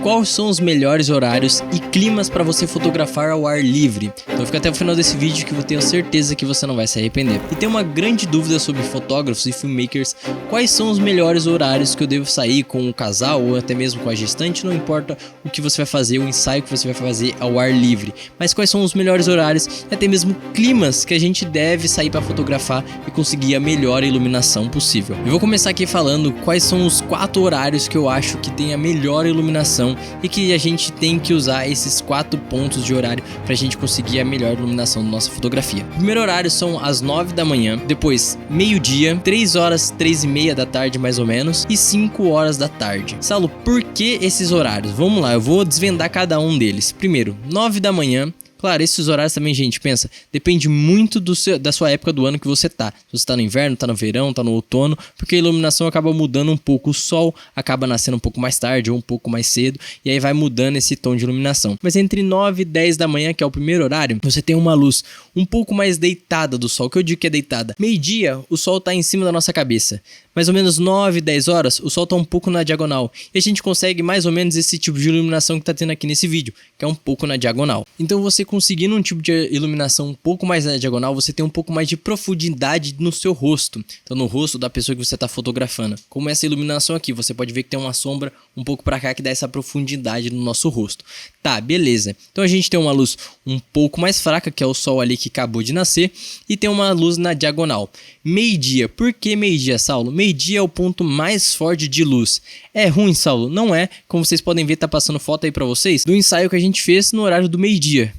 quais são os melhores horários e climas para você fotografar ao ar livre. Então fica até o final desse vídeo que eu tenho certeza que você não vai se arrepender. E tem uma grande dúvida sobre fotógrafos e filmmakers, quais são os melhores horários que eu devo sair com o casal ou até mesmo com a gestante, não importa o que você vai fazer, o ensaio que você vai fazer ao ar livre, mas quais são os melhores horários e até mesmo climas que a gente deve sair para fotografar e conseguir a melhor iluminação possível. Eu vou começar aqui falando quais são os 4 horários que eu acho que tem a melhor iluminação e que a gente tem que usar esses 4 pontos de horário para a gente conseguir a melhor iluminação da nossa fotografia. O primeiro horário são às 9 da manhã, depois meio-dia, 3 horas, 3 e meia da tarde mais ou menos e 5 horas da tarde. Saulo, por que esses horários? Vamos lá, eu vou desvendar cada um deles. Primeiro, 9 da manhã. Claro, esses horários também, gente, pensa, depende muito da sua época do ano que você tá. Se você tá no inverno, tá no verão, tá no outono, porque a iluminação acaba mudando um pouco, o sol acaba nascendo um pouco mais tarde ou um pouco mais cedo, e aí vai mudando esse tom de iluminação. Mas entre 9 e 10 da manhã, que é o primeiro horário, você tem uma luz um pouco mais deitada do sol, que eu digo que é deitada. Meio-dia, o sol tá em cima da nossa cabeça. Mais ou menos 9, 10 horas, o sol tá um pouco na diagonal. E a gente consegue mais ou menos esse tipo de iluminação que tá tendo aqui nesse vídeo, que é um pouco na diagonal. Então você conseguindo um tipo de iluminação um pouco mais na diagonal, você tem um pouco mais de profundidade no seu rosto. Então no rosto da pessoa que você tá fotografando. Como essa iluminação aqui, você pode ver que tem uma sombra um pouco pra cá que dá essa profundidade no nosso rosto. Tá, beleza. Então a gente tem uma luz um pouco mais fraca, que é o sol ali que acabou de nascer, e tem uma luz na diagonal. Meio-dia. Por que meio-dia, Saulo? Meio-dia é o ponto mais forte de luz. É ruim, Saulo? Não é. Como vocês podem ver, tá passando foto aí pra vocês do ensaio que a gente fez no horário do meio-dia.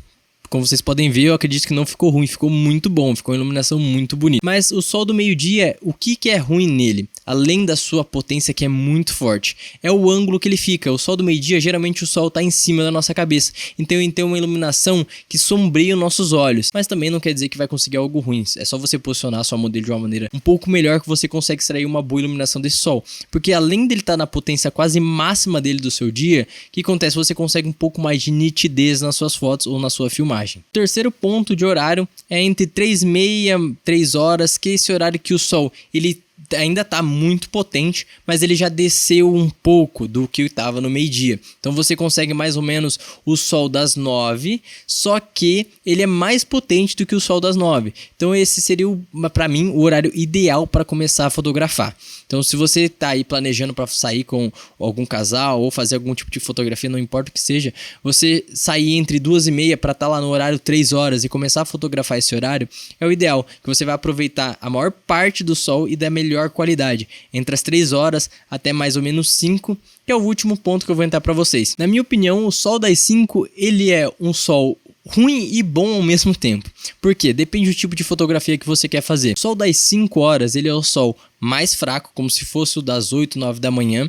Como vocês podem ver, eu acredito que não ficou ruim, ficou muito bom, ficou uma iluminação muito bonita. Mas o sol do meio-dia, o que é ruim nele? Além da sua potência que é muito forte, é o ângulo que ele fica. O sol do meio-dia, geralmente o sol está em cima da nossa cabeça, então ele tem uma iluminação que sombreia os nossos olhos. Mas também não quer dizer que vai conseguir algo ruim, é só você posicionar a sua modelo de uma maneira um pouco melhor que você consegue extrair uma boa iluminação desse sol. Porque além dele estar na potência quase máxima dele do seu dia, o que acontece? Você consegue um pouco mais de nitidez nas suas fotos ou na sua filmagem. O terceiro ponto de horário é entre 3h30 e 3 horas, que é esse horário que o sol ele ainda está muito potente, mas ele já desceu um pouco do que estava no meio-dia. Então você consegue mais ou menos o sol das 9, só que ele é mais potente do que o sol das 9. Então esse seria, para mim, o horário ideal para começar a fotografar. Então se você está aí planejando para sair com algum casal ou fazer algum tipo de fotografia, não importa o que seja, você sair entre 2h30 para estar lá no horário 3 horas e começar a fotografar esse horário, é o ideal, que você vai aproveitar a maior parte do sol e da melhor qualidade, entre as 3 horas até mais ou menos 5, que é o último ponto que eu vou entrar para vocês. Na minha opinião, o sol das 5, ele é um sol ruim e bom ao mesmo tempo. Por quê? Depende do tipo de fotografia que você quer fazer. O sol das 5 horas, ele é o sol mais fraco, como se fosse o das 8, 9 da manhã.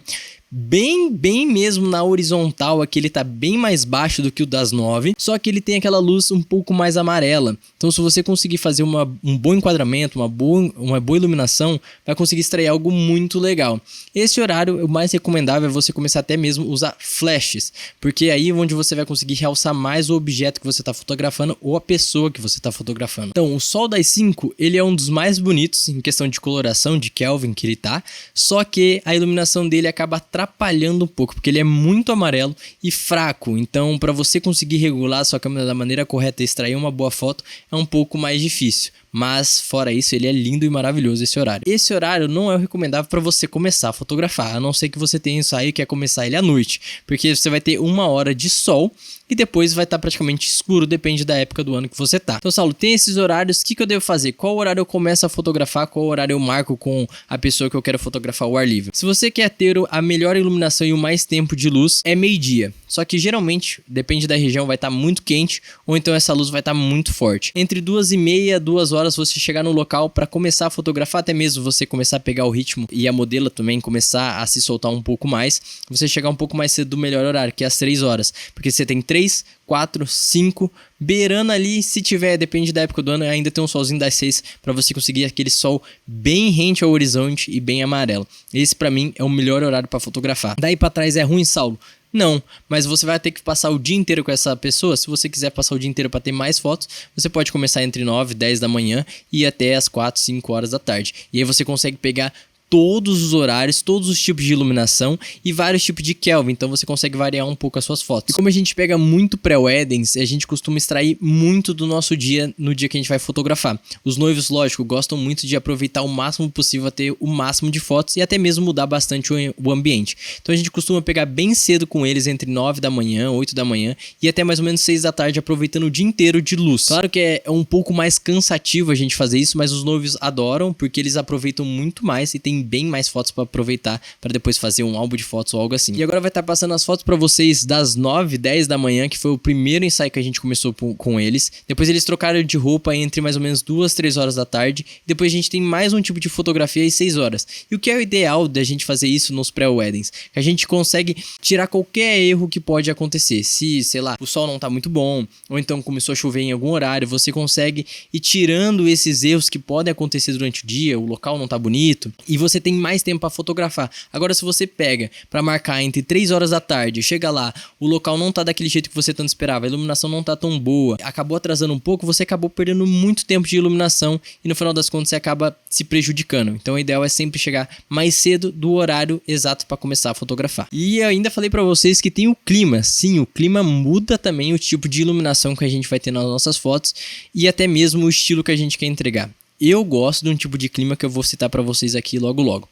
Bem mesmo na horizontal aqui ele tá bem mais baixo do que o das 9, só que ele tem aquela luz um pouco mais amarela. Então se você conseguir fazer um bom enquadramento, uma boa iluminação, vai conseguir extrair algo muito legal. Esse horário, o mais recomendável é você começar até mesmo a usar flashes, porque aí é onde você vai conseguir realçar mais o objeto que você está fotografando ou a pessoa que você está fotografando. Então o sol das 5, ele é um dos mais bonitos em questão de coloração, de Kelvin que ele tá, só que a iluminação dele acaba atrapalhando um pouco, porque ele é muito amarelo e fraco. Então para você conseguir regular a sua câmera da maneira correta e extrair uma boa foto é um pouco mais difícil. Mas fora isso, ele é lindo e maravilhoso esse horário. Esse horário não é o recomendável para você começar a fotografar, a não ser que você tenha ensaio e quer começar ele à noite, porque você vai ter 1 hora de sol e depois vai estar praticamente escuro, depende da época do ano que você tá. Então, Saulo, tem esses horários, o que eu devo fazer? Qual horário eu começo a fotografar, qual horário eu marco com a pessoa que eu quero fotografar ao ar livre? Se você quer ter a melhor iluminação e o mais tempo de luz, é meio-dia. Só que geralmente, depende da região, vai estar muito quente ou então essa luz vai estar muito forte. Entre 2h30 e 2 horas você chegar no local para começar a fotografar, até mesmo você começar a pegar o ritmo e a modelo também começar a se soltar um pouco mais, você chegar um pouco mais cedo do melhor horário, que é às 3 horas, porque você tem 3, 4, 5, beirando ali, se tiver, depende da época do ano, ainda tem um solzinho das 6 para você conseguir aquele sol bem rente ao horizonte e bem amarelo. Esse para mim é o melhor horário para fotografar. Daí para trás é ruim, Saulo? Não, mas você vai ter que passar o dia inteiro com essa pessoa. Se você quiser passar o dia inteiro para ter mais fotos, você pode começar entre 9 e 10 da manhã e ir até as 4, 5 horas da tarde. E aí você consegue pegar todos os horários, todos os tipos de iluminação e vários tipos de Kelvin, então você consegue variar um pouco as suas fotos. E como a gente pega muito pré-weddings, a gente costuma extrair muito do nosso dia no dia que a gente vai fotografar. Os noivos, lógico, gostam muito de aproveitar o máximo possível a ter o máximo de fotos e até mesmo mudar bastante o ambiente. Então a gente costuma pegar bem cedo com eles, entre 9 da manhã, 8 da manhã e até mais ou menos 6 da tarde, aproveitando o dia inteiro de luz. Claro que é um pouco mais cansativo a gente fazer isso, mas os noivos adoram porque eles aproveitam muito mais e tem bem mais fotos para aproveitar para depois fazer um álbum de fotos ou algo assim. E agora vai estar passando as fotos para vocês das 9, 10 da manhã, que foi o primeiro ensaio que a gente começou com eles. Depois eles trocaram de roupa entre mais ou menos 2, 3 horas da tarde. Depois a gente tem mais um tipo de fotografia às 6 horas. E o que é o ideal da gente fazer isso nos pré-weddings? Que a gente consegue tirar qualquer erro que pode acontecer. Se, sei lá, o sol não tá muito bom, ou então começou a chover em algum horário, você consegue ir tirando esses erros que podem acontecer durante o dia, o local não tá bonito, e você tem mais tempo para fotografar. Agora, se você pega para marcar entre 3 horas da tarde, chega lá, o local não tá daquele jeito que você tanto esperava, a iluminação não tá tão boa, acabou atrasando um pouco, você acabou perdendo muito tempo de iluminação e no final das contas você acaba se prejudicando. Então o ideal é sempre chegar mais cedo do horário exato para começar a fotografar. E eu ainda falei para vocês que tem o clima. Sim, o clima muda também o tipo de iluminação que a gente vai ter nas nossas fotos e até mesmo o estilo que a gente quer entregar. Eu gosto de um tipo de clima que eu vou citar pra vocês aqui logo logo.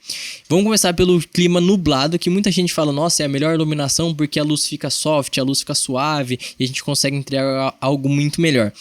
Vamos começar pelo clima nublado, que muita gente fala, nossa, é a melhor iluminação porque a luz fica soft, a luz fica suave e a gente consegue entregar algo muito melhor.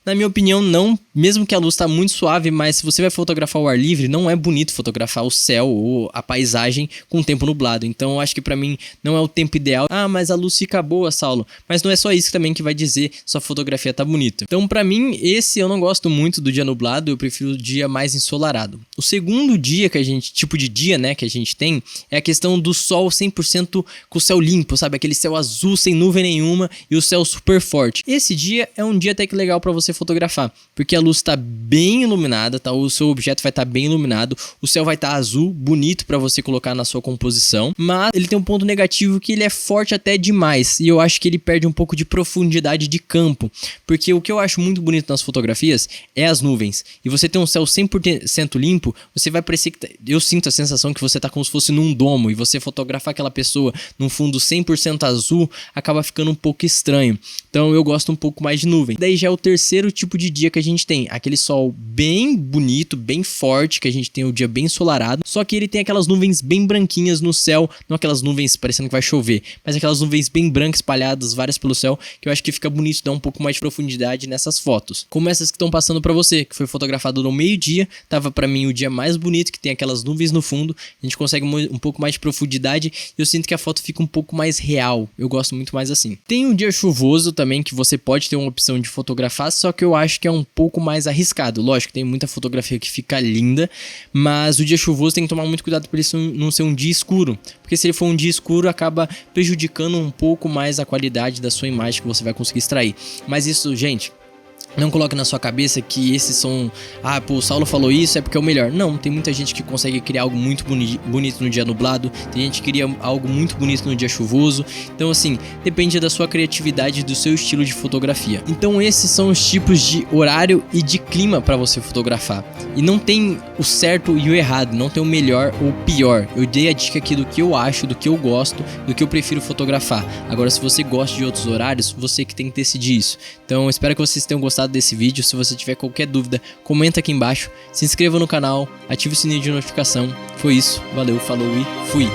Na minha opinião, não, mesmo que a luz tá muito suave, mas se você vai fotografar o ar livre, não é bonito fotografar o céu ou a paisagem com o tempo nublado. Então eu acho que pra mim não é o tempo ideal. Ah, mas a luz fica boa, Saulo. Mas não é só isso também que vai dizer se a fotografia tá bonita. Então pra mim, esse eu não gosto muito do dia nublado, eu prefiro o dia mais ensolarado. O segundo dia que a gente, tipo de dia, né, que a gente tem, é a questão do sol 100% com o céu limpo, sabe? Aquele céu azul sem nuvem nenhuma e o céu super forte. Esse dia é um dia até que legal pra você fotografar, porque a luz está bem iluminada, tá? O seu objeto vai estar bem iluminado, o céu vai estar azul, bonito para você colocar na sua composição, mas ele tem um ponto negativo que ele é forte até demais, e eu acho que ele perde um pouco de profundidade de campo, porque o que eu acho muito bonito nas fotografias é as nuvens, e você tem um céu 100% limpo, você vai parecer que, eu sinto a sensação que você tá como se fosse num domo, e você fotografar aquela pessoa num fundo 100% azul, acaba ficando um pouco estranho, então eu gosto um pouco mais de nuvem. Daí já é o terceiro tipo de dia que a gente tem, aquele sol bem bonito, bem forte, que a gente tem o dia bem ensolarado, só que ele tem aquelas nuvens bem branquinhas no céu, não aquelas nuvens parecendo que vai chover, mas aquelas nuvens bem brancas espalhadas, várias pelo céu, que eu acho que fica bonito, dá um pouco mais de profundidade nessas fotos. Como essas que estão passando pra você, que foi fotografado no meio-dia, tava pra mim o dia mais bonito, que tem aquelas nuvens no fundo, a gente consegue um pouco mais de profundidade, e eu sinto que a foto fica um pouco mais real, eu gosto muito mais assim. Tem um dia chuvoso também, que você pode ter uma opção de fotografar, só que eu acho que é um pouco mais arriscado. Lógico, tem muita fotografia que fica linda, mas o dia chuvoso tem que tomar muito cuidado para isso não ser um dia escuro, porque se ele for um dia escuro, acaba prejudicando um pouco mais a qualidade da sua imagem que você vai conseguir extrair. Mas isso, gente, não coloque na sua cabeça que esses são... Ah, pô, o Saulo falou isso, é porque é o melhor. Não, tem muita gente que consegue criar algo muito bonito no dia nublado. Tem gente que cria algo muito bonito no dia chuvoso. Então, assim, depende da sua criatividade e do seu estilo de fotografia. Então, esses são os tipos de horário e de clima para você fotografar. E não tem o certo e o errado, não tem o melhor ou o pior. Eu dei a dica aqui do que eu acho, do que eu gosto, do que eu prefiro fotografar. Agora, se você gosta de outros horários, você que tem que decidir isso. Então, eu espero que vocês tenham gostado desse vídeo. Se você tiver qualquer dúvida, comenta aqui embaixo, se inscreva no canal, ative o sininho de notificação. Foi isso, valeu, falou e fui!